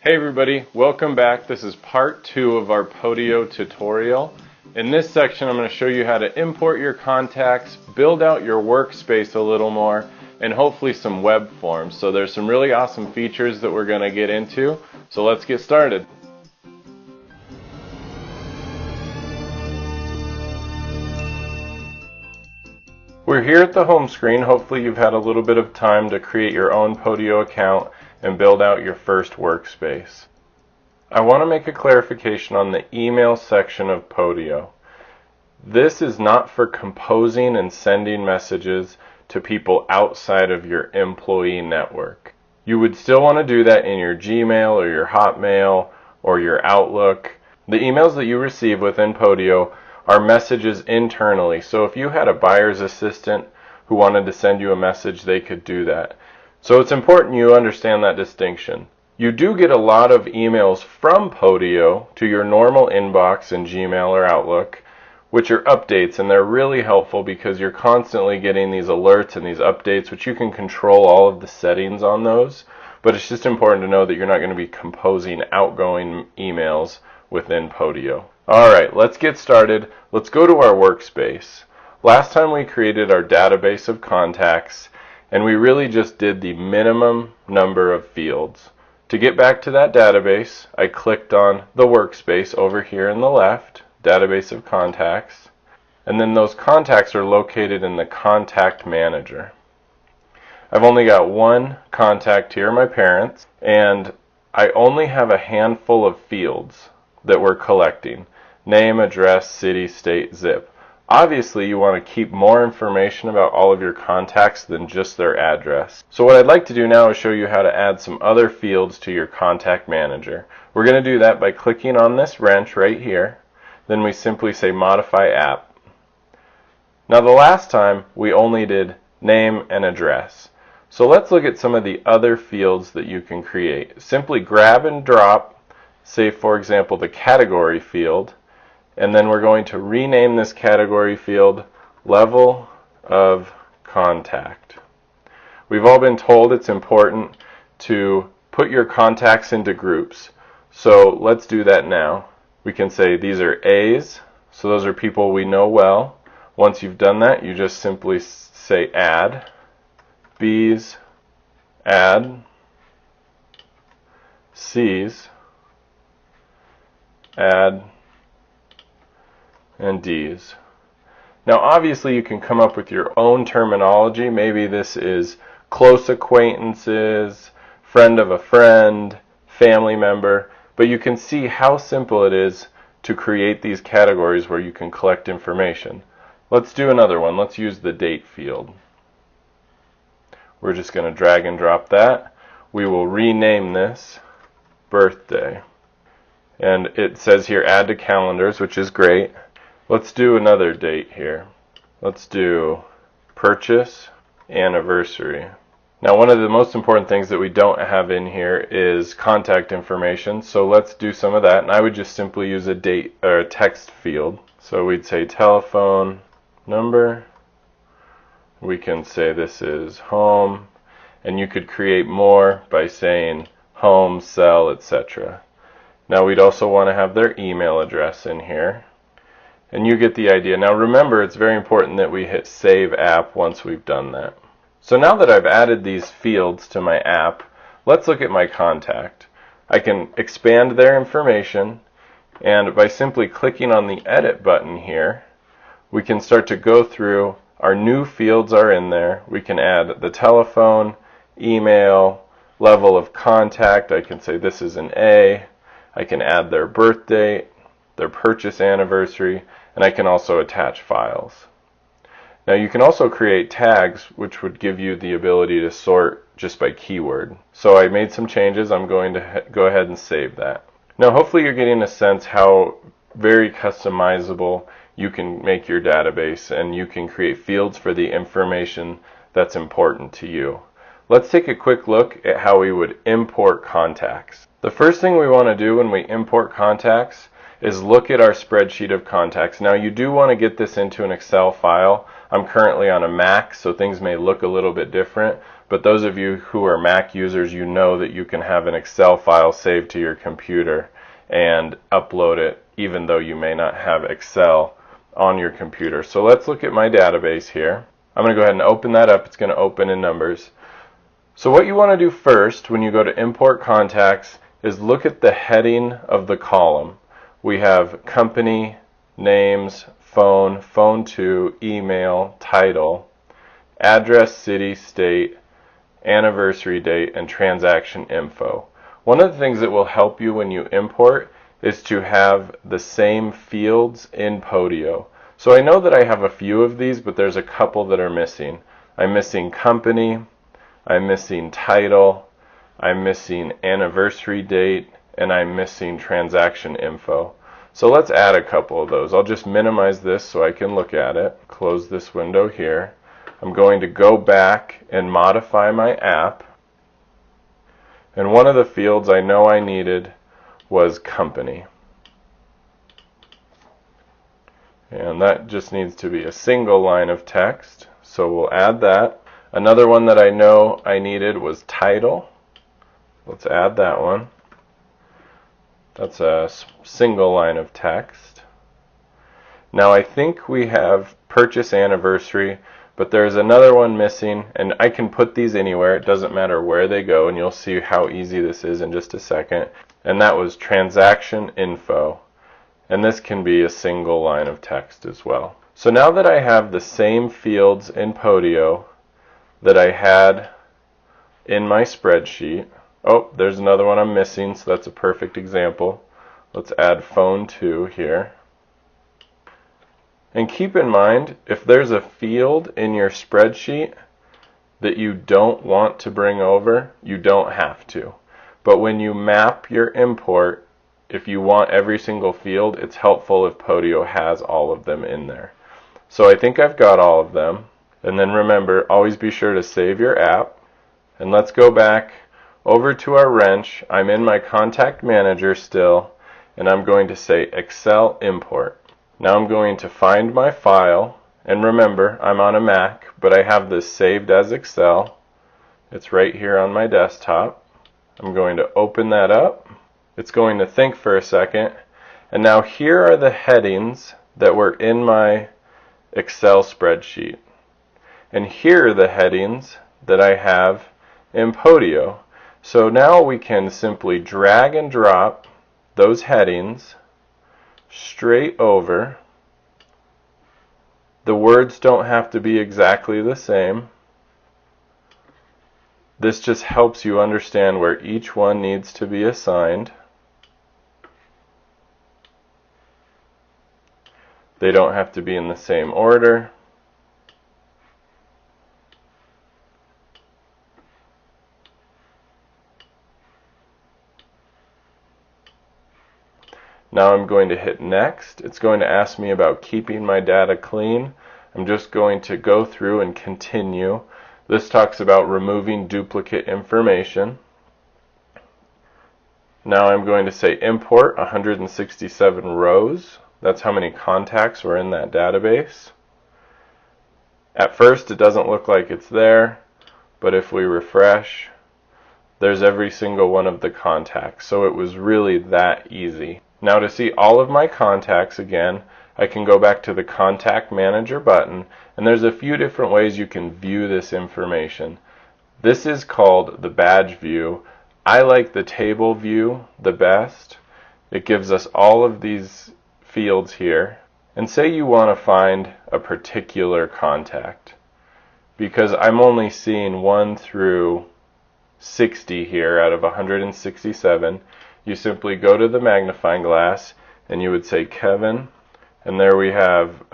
Hey everybody, welcome back. This is part 2 of our Podio tutorial. In this section I'm going to show you how to import your contacts, build out your workspace a little more, and hopefully some web forms. So there's some really awesome features that we're going to get into. So let's get started. We're here at the home screen. Hopefully you've had a little bit of time to create your own Podio account and build out your first workspace. I want to make a clarification on the email section of Podio. This is not for composing and sending messages to people outside of your employee network. You would still want to do that in your Gmail or your Hotmail or your Outlook. The emails that you receive within Podio are messages internally. So if you had a buyer's assistant who wanted to send you a message, they could do that. So it's important you understand that distinction. You do get a lot of emails from Podio to your normal inbox in Gmail or Outlook, which are updates, and they're really helpful because you're constantly getting these alerts and these updates, which you can control all of the settings on those. But it's just important to know that you're not going to be composing outgoing emails within Podio. Alright, let's get started. Let's go to our workspace. Last time we created our database of contacts, and we really just did the minimum number of fields. To get back to that database, I clicked on the workspace over here in the left, database of contacts, and then those contacts are located in the contact manager. I've only got one contact here, my parents, and I only have a handful of fields that we're collecting. Name, address, city, state, zip. Obviously, you want to keep more information about all of your contacts than just their address. So what I'd like to do now is show you how to add some other fields to your contact manager. We're going to do that by clicking on this wrench right here. Then we simply say Modify App. Now the last time we only did name and address. So let's look at some of the other fields that you can create. Simply grab and drop, say for example the category field, and then we're going to rename this category field Level of Contact. We've all been told it's important to put your contacts into groups. So let's do that now. We can say these are A's, so those are people we know well. Once you've done that, you just simply say Add. B's, Add. C's, Add. And D's. Now obviously you can come up with your own terminology. Maybe this is close acquaintances, friend of a friend, family member, but you can see how simple it is to create these categories where you can collect information. Let's do another one. Let's use the date field. We're just going to drag and drop that. We will rename this birthday. And it says here add to calendars, which is great. Let's do another date here. Let's do purchase anniversary. Now one of the most important things that we don't have in here is contact information, so let's do some of that, and I would just simply use a date or a text field. So we'd say telephone number. We can say this is home, and you could create more by saying home, cell, etc. Now we'd also want to have their email address in here. And you get the idea. Now remember, it's very important that we hit Save App once we've done that. So now that I've added these fields to my app, let's look at my contact. I can expand their information, and by simply clicking on the Edit button here, we can start to go through. Our new fields are in there. We can add the telephone, email, level of contact. I can say this is an A. I can add their birth date, their purchase anniversary, and I can also attach files. Now you can also create tags, which would give you the ability to sort just by keyword. So I made some changes. I'm going to go ahead and save that. Now hopefully you're getting a sense how very customizable you can make your database, and you can create fields for the information that's important to you. Let's take a quick look at how we would import contacts. The first thing we want to do when we import contacts is look at our spreadsheet of contacts. Now you do want to get this into an Excel file. I'm currently on a Mac, so things may look a little bit different, but those of you who are Mac users, you know that you can have an Excel file saved to your computer and upload it even though you may not have Excel on your computer. So let's look at my database here. I'm going to go ahead and open that up. It's going to open in Numbers. So what you want to do first when you go to import contacts is look at the heading of the column. We have company, names, phone, phone to, email, title, address, city, state, anniversary date, and transaction info. One of the things that will help you when you import is to have the same fields in Podio. So I know that I have a few of these, but there's a couple that are missing. I'm missing company, I'm missing title, I'm missing anniversary date, and I'm missing transaction info. So let's add a couple of those. I'll just minimize this so I can look at it. Close this window here. I'm going to go back and modify my app. And one of the fields I know I needed was company. And that just needs to be a single line of text. So we'll add that. Another one that I know I needed was title. Let's add that one. That's a single line of text. Now I think we have purchase anniversary, but there's another one missing, and I can put these anywhere. It doesn't matter where they go, and you'll see how easy this is in just a second. And that was transaction info. And this can be a single line of text as well. So now that I have the same fields in Podio that I had in my spreadsheet, oh, there's another one I'm missing, so that's a perfect example. Let's add phone to here. And keep in mind, if there's a field in your spreadsheet that you don't want to bring over, you don't have to. But when you map your import, if you want every single field, it's helpful if Podio has all of them in there. So I think I've got all of them. And then remember, always be sure to save your app. And let's go back over to our wrench. I'm in my contact manager still, and I'm going to say Excel import. Now I'm going to find my file, and remember, I'm on a Mac, but I have this saved as Excel. It's right here on my desktop. I'm going to open that up. It's going to think for a second, and now here are the headings that were in my Excel spreadsheet. And here are the headings that I have in Podio. So now we can simply drag and drop those headings straight over. The words don't have to be exactly the same. This just helps you understand where each one needs to be assigned. They don't have to be in the same order. Now I'm going to hit next. It's going to ask me about keeping my data clean. I'm just going to go through and continue. This talks about removing duplicate information. Now I'm going to say import 167 rows. That's how many contacts were in that database. At first it doesn't look like it's there, but if we refresh, there's every single one of the contacts. So it was really that easy. Now to see all of my contacts again, I can go back to the Contact Manager button, and there's a few different ways you can view this information. This is called the badge view. I like the table view the best. It gives us all of these fields here. And say you want to find a particular contact, because I'm only seeing 1 through 60 here out of 167. You simply go to the magnifying glass and you would say Kevin, and there we have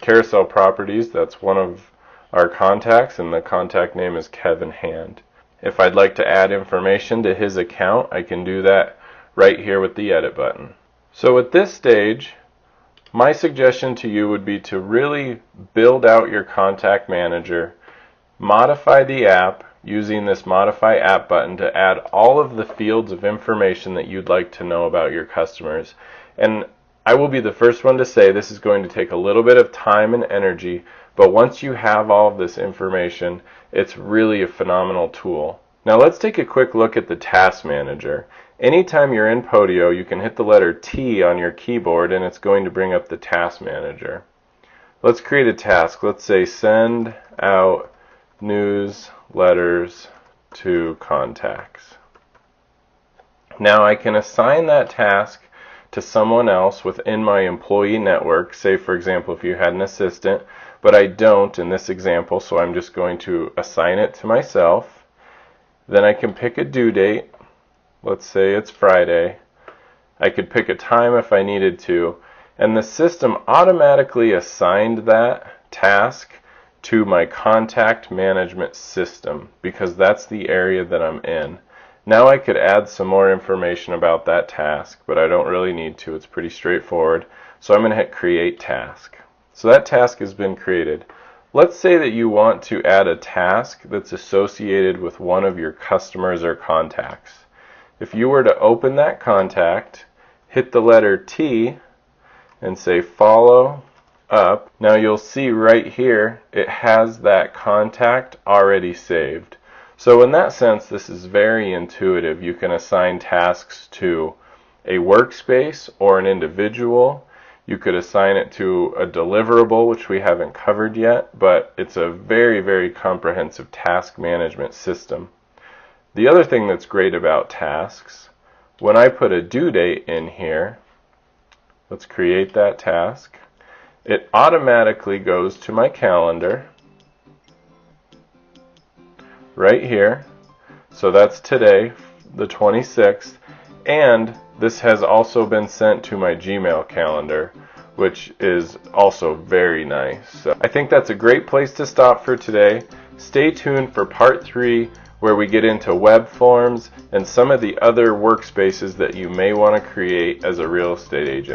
carousel properties. That's one of our contacts, and the contact name is Kevin Hand. If I'd like to add information to his account, I can do that right here with the edit button. So at this stage, my suggestion to you would be to really build out your contact manager, modify the app using this modify app button to add all of the fields of information that you'd like to know about your customers. And I will be the first one to say this is going to take a little bit of time and energy, but once you have all of this information, it's really a phenomenal tool. Now let's take a quick look at the Task Manager. Anytime you're in Podio, you can hit the letter T on your keyboard and it's going to bring up the Task Manager. Let's create a task. Let's say send out newsletters to contacts. Now I can assign that task to someone else within my employee network. Say for example if you had an assistant, but I don't in this example, so I'm just going to assign it to myself. Then I can pick a due date. Let's say it's Friday. I could pick a time if I needed to, and the system automatically assigned that task to my contact management system because that's the area that I'm in. Now I could add some more information about that task, but I don't really need to. It's pretty straightforward. So I'm going to hit Create Task. So that task has been created. Let's say that you want to add a task that's associated with one of your customers or contacts. If you were to open that contact, hit the letter T, and say Follow Up, now you'll see right here it has that contact already saved. So in that sense, this is very intuitive. You can assign tasks to a workspace or an individual. You could assign it to a deliverable, which we haven't covered yet, but it's a very, very comprehensive task management system. The other thing that's great about tasks, when I put a due date in here, let's create that task, it automatically goes to my calendar right here. So that's today, the 26th, and this has also been sent to my Gmail calendar, which is also very nice. So I think that's a great place to stop for today. Stay tuned for part 3, where we get into web forms and some of the other workspaces that you may want to create as a real estate agent.